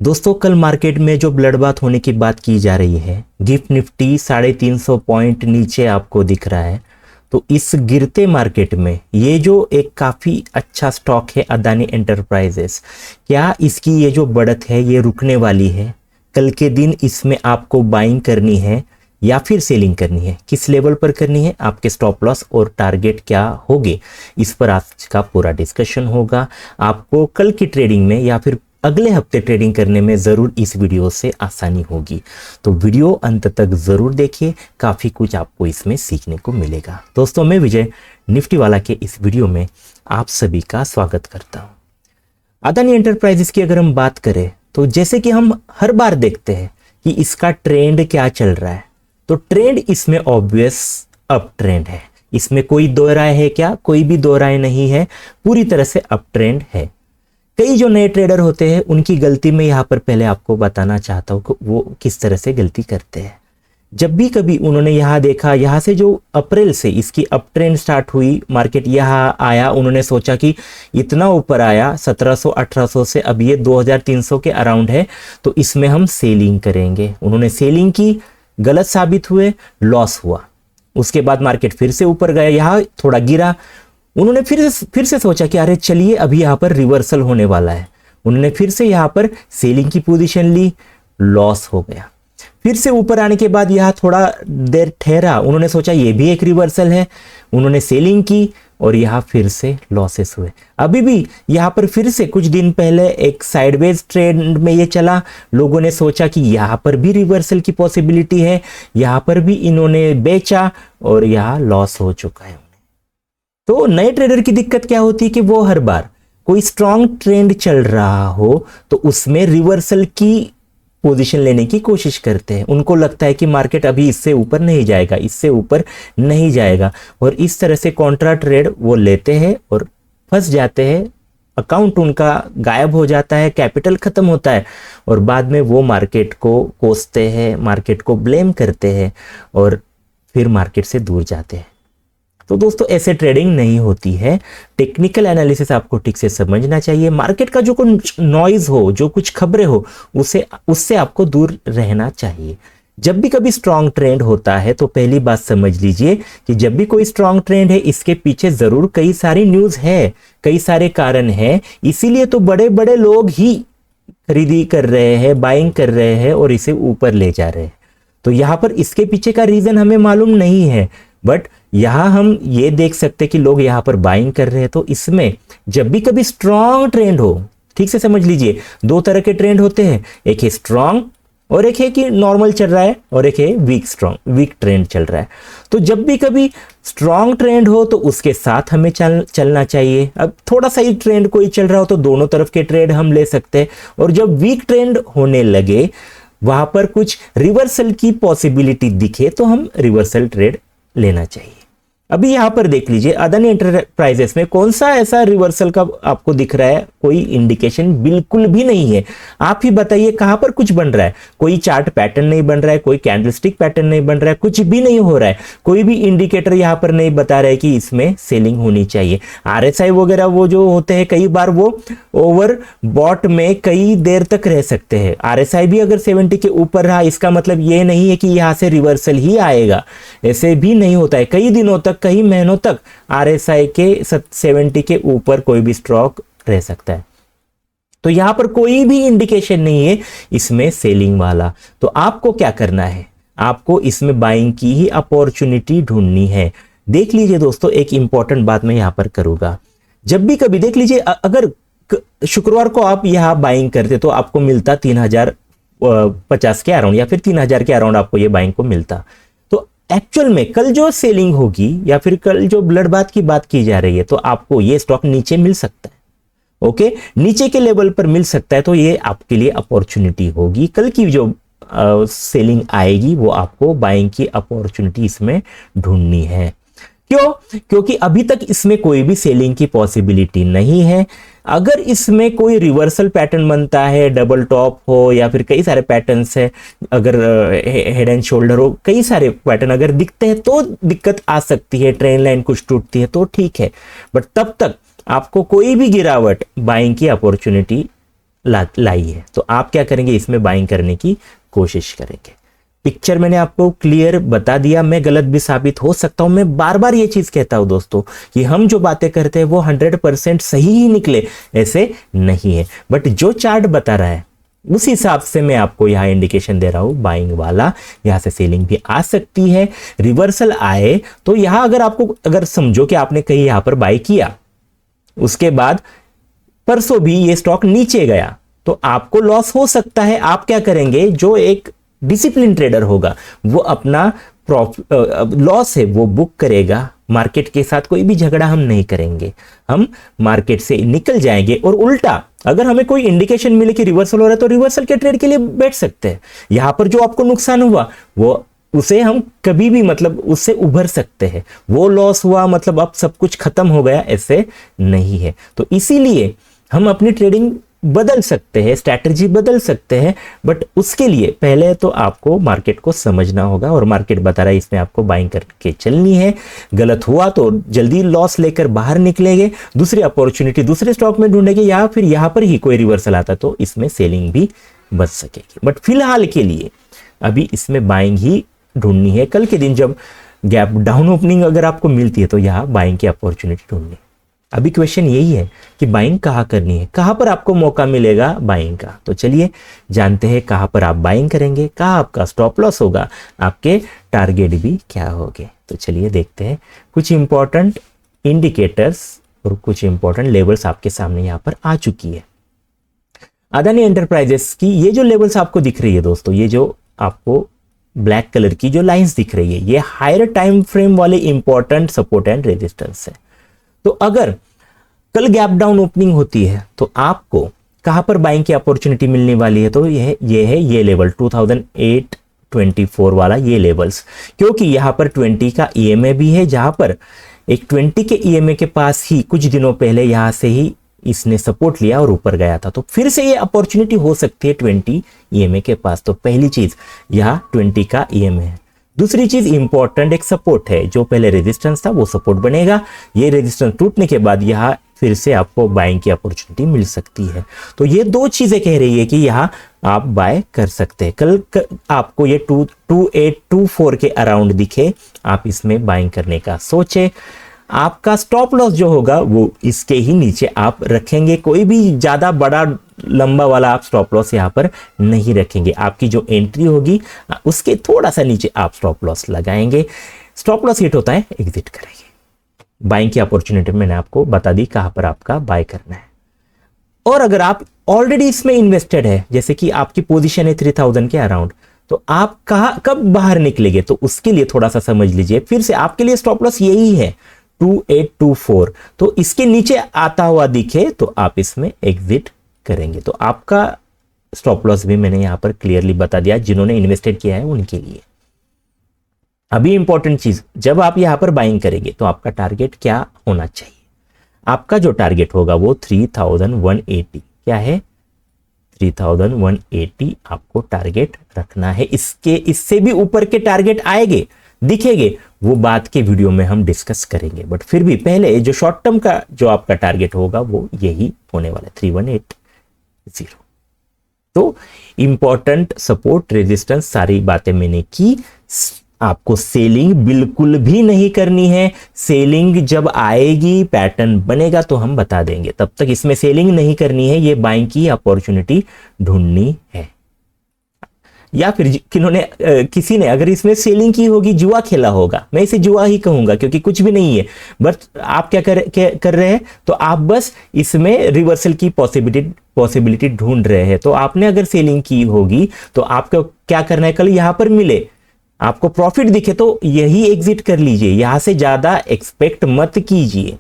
दोस्तों कल मार्केट में जो ब्लड बाथ होने की बात की जा रही है, गिफ्ट निफ्टी 350 पॉइंट नीचे आपको दिख रहा है। तो इस गिरते मार्केट में ये जो एक काफ़ी अच्छा स्टॉक है अदानी एंटरप्राइजेस, क्या इसकी ये जो बढ़त है ये रुकने वाली है? कल के दिन इसमें आपको बाइंग करनी है या फिर सेलिंग करनी है? किस लेवल पर करनी है? आपके स्टॉप लॉस और टारगेट क्या होंगे? इस पर आज का पूरा डिस्कशन होगा। आपको कल की ट्रेडिंग में या फिर अगले हफ्ते ट्रेडिंग करने में ज़रूर इस वीडियो से आसानी होगी। तो वीडियो अंत तक ज़रूर देखिए, काफ़ी कुछ आपको इसमें सीखने को मिलेगा। दोस्तों मैं विजय निफ्टी वाला के इस वीडियो में आप सभी का स्वागत करता हूँ। अदानी एंटरप्राइजेस की अगर हम बात करें तो जैसे कि हम हर बार देखते हैं कि इसका ट्रेंड क्या चल रहा है, तो ट्रेंड इसमें ऑब्वियस अप ट्रेंड है। इसमें कोई दो राय है क्या? कोई भी दो राय नहीं है, पूरी तरह से अप ट्रेंड है। कई जो नए ट्रेडर होते हैं उनकी गलती मैं यहाँ पर पहले आपको बताना चाहता हूँ कि वो किस तरह से गलती करते हैं। जब भी कभी उन्होंने यहाँ देखा, यहाँ से जो अप्रैल से इसकी अप ट्रेंड स्टार्ट हुई, मार्केट यहाँ आया, उन्होंने सोचा कि इतना ऊपर आया 1700-1800 से, अब ये 2300 के अराउंड है तो इसमें हम सेलिंग करेंगे। उन्होंने सेलिंग की, गलत साबित हुए, लॉस हुआ। उसके बाद मार्केट फिर से ऊपर गया, यहाँ थोड़ा गिरा, उन्होंने फिर से सोचा कि अरे चलिए अभी यहाँ पर रिवर्सल होने वाला है। उन्होंने फिर से यहाँ पर सेलिंग की पोजीशन ली, लॉस हो गया। फिर से ऊपर आने के बाद यहाँ थोड़ा देर ठहरा, उन्होंने सोचा ये भी एक रिवर्सल है, उन्होंने सेलिंग की और यहाँ फिर से लॉसेस हुए। अभी भी यहाँ पर फिर से कुछ दिन पहले एक साइडवेज ट्रेंड में ये चला, लोगों ने सोचा कि यहाँ पर भी रिवर्सल की पॉसिबिलिटी है, यहाँ पर भी इन्होंने बेचा और यहाँ लॉस हो चुका है। तो नए ट्रेडर की दिक्कत क्या होती है कि वो हर बार कोई स्ट्रॉन्ग ट्रेंड चल रहा हो तो उसमें रिवर्सल की पोजीशन लेने की कोशिश करते हैं। उनको लगता है कि मार्केट अभी इससे ऊपर नहीं जाएगा, इससे ऊपर नहीं जाएगा, और इस तरह से कॉन्ट्रा ट्रेड वो लेते हैं और फंस जाते हैं। अकाउंट उनका गायब हो जाता है, कैपिटल खत्म होता है और बाद में वो मार्केट को कोसते हैं, मार्केट को ब्लेम करते हैं और फिर मार्केट से दूर जाते हैं। तो दोस्तों ऐसे ट्रेडिंग नहीं होती है। टेक्निकल एनालिसिस आपको ठीक से समझना चाहिए। मार्केट का जो कुछ नॉइज हो, जो कुछ खबरें हो, उससे आपको दूर रहना चाहिए। जब भी कभी स्ट्रॉन्ग ट्रेंड होता है तो पहली बात समझ लीजिए कि जब भी कोई स्ट्रॉन्ग ट्रेंड है इसके पीछे जरूर कई सारी न्यूज है, कई सारे कारण है। इसीलिए तो बड़े बड़े लोग ही खरीदी कर रहे हैं, बाइंग कर रहे हैं और इसे ऊपर ले जा रहे हैं। तो यहां पर इसके पीछे का रीजन हमें मालूम नहीं है, बट यहां हम ये देख सकते कि लोग यहां पर बाइंग कर रहे हैं। तो इसमें जब भी कभी स्ट्रॉन्ग ट्रेंड हो, ठीक से समझ लीजिए, दो तरह के ट्रेंड होते हैं, एक है स्ट्रॉन्ग और एक है कि नॉर्मल चल रहा है, और एक है वीक ट्रेंड चल रहा है। तो जब भी कभी स्ट्रॉन्ग ट्रेंड हो तो उसके साथ हमें चलना चाहिए। अब थोड़ा सा ही ट्रेंड कोई चल रहा हो तो दोनों तरफ के ट्रेड हम ले सकते हैं, और जब वीक ट्रेंड होने लगे, वहां पर कुछ रिवर्सल की पॉसिबिलिटी दिखे तो हम रिवर्सल ट्रेड लेना चाहिए। अभी यहां पर देख लीजिए अदानी एंटरप्राइजेस में कौन सा ऐसा रिवर्सल का आपको दिख रहा है? कोई इंडिकेशन बिल्कुल भी नहीं है। आप ही बताइए कहां पर कुछ बन रहा है? कोई चार्ट पैटर्न नहीं बन रहा है, कोई कैंडलस्टिक पैटर्न नहीं बन रहा है, कुछ भी नहीं हो रहा है। कोई भी इंडिकेटर यहां पर नहीं बता रहा है कि इसमें सेलिंग होनी चाहिए। आरएसआई वगैरह वो जो होते हैं, कई बार वो ओवर बॉट में कई देर तक रह सकते हैं। आरएसआई भी अगर 70 के ऊपर रहा, इसका मतलब ये नहीं है कि यहां से रिवर्सल ही आएगा, ऐसे भी नहीं होता है। कई दिनों तक, कई महीनों तक आरएसआई के 70 के ऊपर कोई भी स्टॉक रह सकता है। तो यहां पर कोई भी इंडिकेशन नहीं है इसमें सेलिंग वाला। तो आपको क्या करना है? आपको इसमें बाइंग की ही अपॉर्चुनिटी ढूंढनी है। देख लीजिए दोस्तों, एक इंपॉर्टेंट बात मैं यहां पर करूंगा। जब भी कभी देख लीजिए, अगर शुक्रवार को आप यहां बाइंग करते तो आपको मिलता 3050 के अराउंड या फिर 3000 के अराउंड आपको ये बाइंग को मिलता। एक्चुअल में कल जो सेलिंग होगी या फिर कल जो ब्लड बाथ की बात की जा रही है तो आपको ये स्टॉक नीचे मिल सकता है। ओके, नीचे के लेवल पर मिल सकता है, तो ये आपके लिए अपॉर्चुनिटी होगी। कल की जो सेलिंग आएगी वो आपको बाइंग की अपॉर्चुनिटी इसमें ढूंढनी है। क्यों? क्योंकि अभी तक इसमें कोई भी सेलिंग की पॉसिबिलिटी नहीं है। अगर इसमें कोई रिवर्सल पैटर्न बनता है, डबल टॉप हो या फिर कई सारे पैटर्न्स है, अगर हेड एंड शोल्डर हो, कई सारे पैटर्न अगर दिखते हैं तो दिक्कत आ सकती है, ट्रेंड लाइन कुछ टूटती है तो ठीक है। बट तब तक आपको कोई भी गिरावट बाइंग की अपॉर्चुनिटी लाई है, तो आप क्या करेंगे, इसमें बाइंग करने की कोशिश करेंगे। पिक्चर मैंने आपको क्लियर बता दिया, मैं गलत भी साबित हो सकता हूं। मैं बार बार ये चीज कहता हूं दोस्तों कि हम जो बातें करते हैं वो 100% सही ही निकले, ऐसे नहीं है। बट जो चार्ट बता रहा है उस हिसाब से मैं आपको यहां इंडिकेशन दे रहा हूं बाइंग वाला। यहां से सेलिंग भी आ सकती है, रिवर्सल आए तो यहां अगर समझो कि आपने कहीं यहां पर बाय किया, उसके बाद परसों भी ये स्टॉक नीचे गया, तो आपको लॉस हो सकता है। आप क्या करेंगे, जो एक डिसिप्लिन ट्रेडर होगा वो अपना लॉस है वो बुक करेगा। मार्केट के साथ कोई भी झगड़ा हम नहीं करेंगे, हम मार्केट से निकल जाएंगे। और उल्टा अगर हमें कोई इंडिकेशन मिले कि रिवर्सल हो रहा है तो रिवर्सल के ट्रेड के लिए बैठ सकते हैं। यहां पर जो आपको नुकसान हुआ वो उसे हम कभी भी मतलब उससे उभर सकते हैं। वो लॉस हुआ मतलब अब सब कुछ खत्म हो गया, ऐसे नहीं है। तो इसीलिए हम अपनी ट्रेडिंग बदल सकते हैं, स्ट्रैटेजी बदल सकते हैं, बट उसके लिए पहले तो आपको मार्केट को समझना होगा। और मार्केट बता रहा है इसमें आपको बाइंग करके चलनी है। गलत हुआ तो जल्दी लॉस लेकर बाहर निकलेंगे, दूसरी अपॉर्चुनिटी दूसरे स्टॉक में ढूंढेंगे, या फिर यहां पर ही कोई रिवर्सल आता तो इसमें सेलिंग भी बच सकेगी। बट फिलहाल के लिए अभी इसमें बाइंग ही ढूंढनी है। कल के दिन जब गैप डाउन ओपनिंग अगर आपको मिलती है तो यहां बाइंग की अपॉर्चुनिटी ढूंढनी है। अभी क्वेश्चन यही है कि बाइंग कहाँ करनी है, कहाँ पर आपको मौका मिलेगा बाइंग का। तो चलिए जानते हैं कहाँ पर आप बाइंग करेंगे, कहाँ आपका स्टॉप लॉस होगा, आपके टारगेट भी क्या होंगे। तो चलिए देखते हैं। कुछ इंपॉर्टेंट इंडिकेटर्स और कुछ इंपॉर्टेंट लेवल्स आपके सामने यहाँ पर आ चुकी है। अदानी एंटरप्राइजेस की ये जो लेवल्स आपको दिख रही है दोस्तों, ये जो आपको ब्लैक कलर की जो लाइंस दिख रही है, ये हायर टाइम फ्रेम वाले इंपॉर्टेंट सपोर्ट एंड रेजिस्टेंस है। तो अगर कल गैप डाउन ओपनिंग होती है तो आपको कहां पर बाइंग की अपॉर्चुनिटी मिलने वाली है, तो ये लेवल 2824 वाला ये लेवल्स, क्योंकि यहां पर 20 का ईएमए भी है, जहां पर एक 20 के ईएमए के पास ही कुछ दिनों पहले यहां से ही इसने सपोर्ट लिया और ऊपर गया था। तो फिर से ये अपॉर्चुनिटी हो सकती है 20 ईएमए के पास। तो पहली चीज यहां 20 का ईएमए है। दूसरी चीज इंपॉर्टेंट एक सपोर्ट है, जो पहले रेजिस्टेंस था वो सपोर्ट बनेगा। ये रेजिस्टेंस टूटने के बाद यहां फिर से आपको बाइंग की अपॉर्चुनिटी मिल सकती है। तो ये दो चीजें कह रही है कि यहां आप बाय कर सकते हैं। कल आपको ये 2824 के अराउंड दिखे, आप इसमें बाइंग करने का सोचे। आपका स्टॉप लॉस जो होगा वो इसके ही नीचे आप रखेंगे। कोई भी ज्यादा बड़ा लंबा वाला आप स्टॉप लॉस यहां पर नहीं रखेंगे। आपकी जो एंट्री होगी उसके थोड़ा सा नीचे आप स्टॉप लॉस लगाएंगे। स्टॉप लॉस हिट होता है, एग्जिट करेंगे। बाइंग की अपॉर्चुनिटी मैंने आपको बता दी कहां पर आपका बाय करना है। और अगर आप ऑलरेडी इसमें इन्वेस्टेड है, जैसे कि आपकी पोजीशन है 3000 के अराउंड, तो आप कब बाहर निकलेंगे, तो उसके लिए थोड़ा सा समझ लीजिए। फिर से आपके लिए स्टॉप लॉस यही है 2824। तो इसके नीचे आता हुआ दिखे तो आप इसमें एग्जिट करेंगे। तो आपका स्टॉप लॉस भी मैंने यहां पर क्लियरली बता दिया, जिन्होंने इन्वेस्टेड किया है उनके लिए। अभी इंपॉर्टेंट चीज, जब आप यहां पर बाइंग करेंगे तो आपका टारगेट क्या होना चाहिए। आपका जो टारगेट होगा वो 3180 क्या है, 3180 आपको टारगेट रखना है। इससे भी ऊपर के टारगेट आएंगे, दिखेंगे, वो बात के वीडियो में हम डिस्कस करेंगे। बट फिर भी पहले जो शॉर्ट टर्म का जो आपका टारगेट होगा वो यही होने वाला है 3180। तो इंपॉर्टेंट सपोर्ट रेजिस्टेंस सारी बातें मैंने की। आपको सेलिंग बिल्कुल भी नहीं करनी है। सेलिंग जब आएगी, पैटर्न बनेगा तो हम बता देंगे, तब तक इसमें सेलिंग नहीं करनी है। ये बाइंग की अपॉर्चुनिटी ढूंढनी है। या फिर किसी ने अगर इसमें सेलिंग की होगी, जुआ खेला होगा, मैं इसे जुआ ही कहूंगा क्योंकि कुछ भी नहीं है। बट आप क्या कर रहे हैं, तो आप बस इसमें रिवर्सल की पॉसिबिलिटी ढूंढ रहे हैं। तो आपने अगर सेलिंग की होगी तो आपको क्या करना है, कल यहां पर मिले, आपको प्रॉफिट दिखे तो यही एग्जिट कर लीजिए, यहां से ज्यादा एक्सपेक्ट मत कीजिए।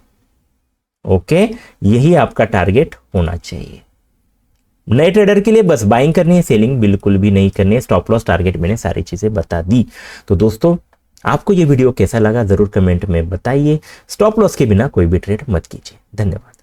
ओके, यही आपका टारगेट होना चाहिए। नए ट्रेडर के लिए बस बाइंग करनी है, सेलिंग बिल्कुल भी नहीं करनी है। स्टॉप लॉस टारगेट मैंने सारी चीजें बता दी। तो दोस्तों, आपको ये वीडियो कैसा लगा जरूर कमेंट में बताइए। स्टॉप लॉस के बिना कोई भी ट्रेड मत कीजिए। धन्यवाद।